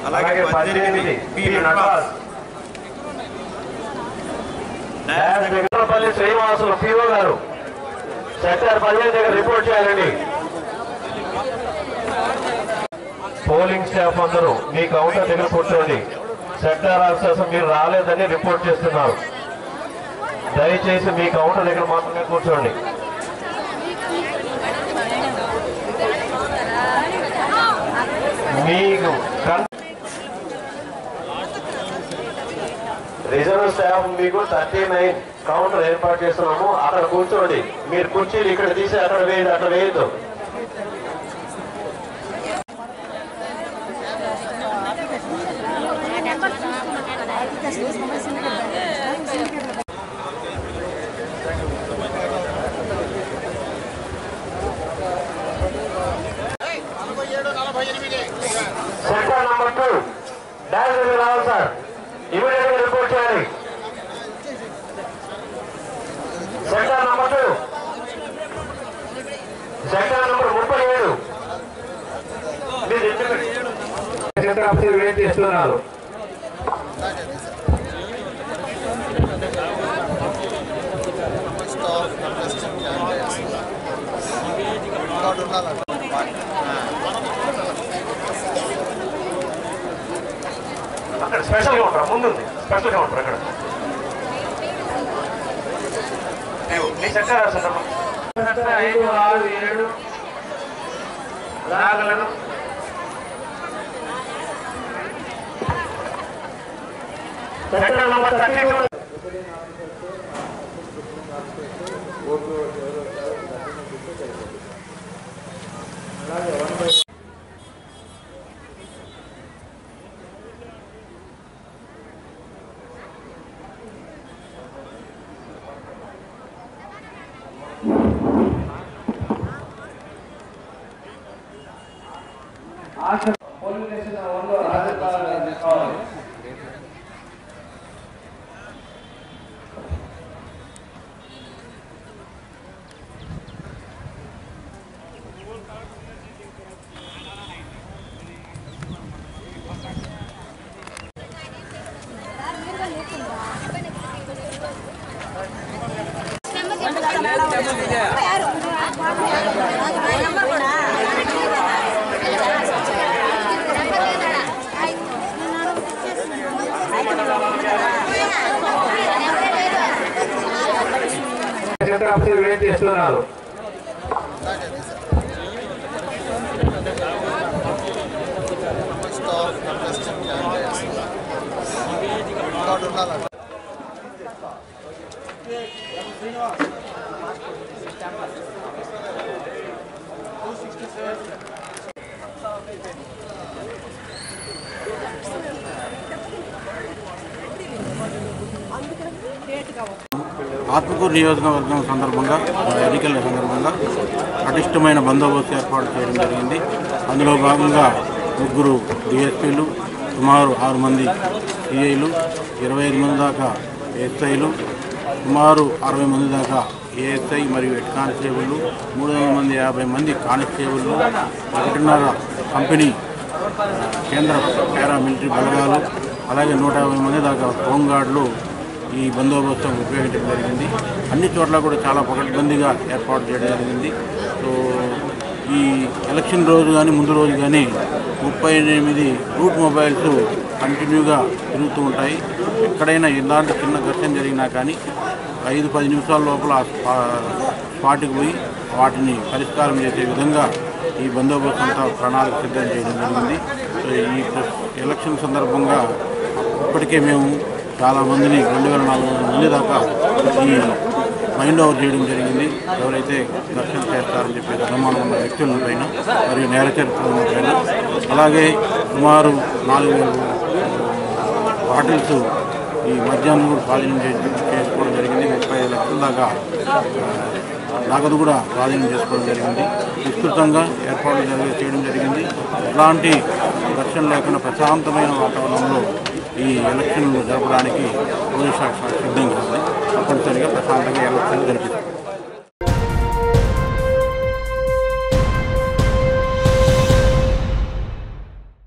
అలాగే 18 P Nataraj Venkatapalli Srinivasulu PO గారు sector 15 దగ్గర రిపోర్ట్ చేయాలండి. పోలింగ్ స్టాఫ్ అందరూ మీ కౌంటర్ దగ్గర కూర్చోండి. సెక్టర్ ఆఫీసర్స్ మీరు రాలేదని రిపోర్ట్ చేస్తున్నారు. దయచేసి మీ కౌంటర్ దగ్గర మాత్రమే కూర్చోండి. మీకు రిజర్వ్ స్టాఫ్ మీకు 39 కౌంటర్ ఏర్పాటు చేస్తున్నాము. అక్కడ కూర్చోండి. మీరు కుర్చీలు ఇక్కడ తీసి అక్కడ వేయదు, అక్కడ వేయద్దు. సెక్టర్ నంబర్ 2 డాష్ రావాలి సార్, ఇమీడియట్ గా రిపోర్ట్ చేయాలి. Sector number 2 sector number 37 sector officer wait చేస్తున్నారు. అక్కడ స్పెషల్ కౌంటర్ ముందుంది, స్పెషల్ కౌంటర్ అక్కడ మీ సెక్టర్ 5, 6, 7 రాగలను. Sector number 32 police station 1 Rajasthan కావాలి. సెక్టర్ ఆఫీసర్ వెయిట్ చేస్తున్నారు. ఆత్మకూరు నియోజకవర్గం సందర్భంగా ఎన్నికల సందర్భంగా పటిష్టమైన బందోబస్తు ఏర్పాటు చేయడం జరిగింది. అందులో భాగంగా 3 డిఎస్పీలు, సుమారు 6 మంది సిఐలు, 25 మంది దాకా ఎస్ఐలు, సుమారు 60 మంది దాకా ఏఎస్ఐ మరియు హెడ్ కానిస్టేబుళ్ళు, 350 మంది కానిస్టేబుళ్ళు, 1.5 కంపెనీ కేంద్ర పారామిలిటరీ బలగాలు, అలాగే 150 మంది దాకా హోంగార్డులు ఈ బందోబస్తు ఉపయోగించడం జరిగింది. అన్ని చోట్ల కూడా చాలా పకడ్బందీగా ఏర్పాటు చేయడం జరిగింది. సో ఈ ఎలక్షన్ రోజు కానీ ముందు రోజు కానీ 38 రూట్ మొబైల్స్ కంటిన్యూగా తిరుగుతూ ఉంటాయి. ఎక్కడైనా ఎలాంటి చిన్న ఘర్షణ జరిగినా కానీ 5-10 నిమిషాల లోపల స్పాట్కి పోయి వాటిని పరిష్కారం చేసే విధంగా ఈ బందోబస్తు అంతా ప్రణాళిక సిద్ధం చేయడం జరిగింది. సో ఈ ఎలక్షన్ సందర్భంగా ఇప్పటికే మేము చాలామందిని 2400 మంది దాకా ఈ మైండ్ ఓవర్ చేయడం జరిగింది. ఎవరైతే దర్శనం చేస్తారని చెప్పి అనుమానం ఉన్న వ్యక్తుల పైన మరియు నేర చరిత్రల పైన, అలాగే సుమారు 4000 బాటిల్స్ ఈ మద్యాన్ని కూడా స్వాధీనం చేసుకోవడం జరిగింది. 35 లక్షల దాకా నగదు కూడా స్వాధీనం చేసుకోవడం జరిగింది. విస్తృతంగా ఏర్పాట్లు చేయడం జరిగింది. ఎలాంటి ఘర్షణ లేకుండా ప్రశాంతమైన వాతావరణంలో ఈ ఎలక్షన్లు జరపడానికి పోలీస్ శాఖ సిద్ధంగా ఉంది. తప్పనిసరిగా ప్రశాంతంగా ఎలక్షన్లు జరిపిస్తారు.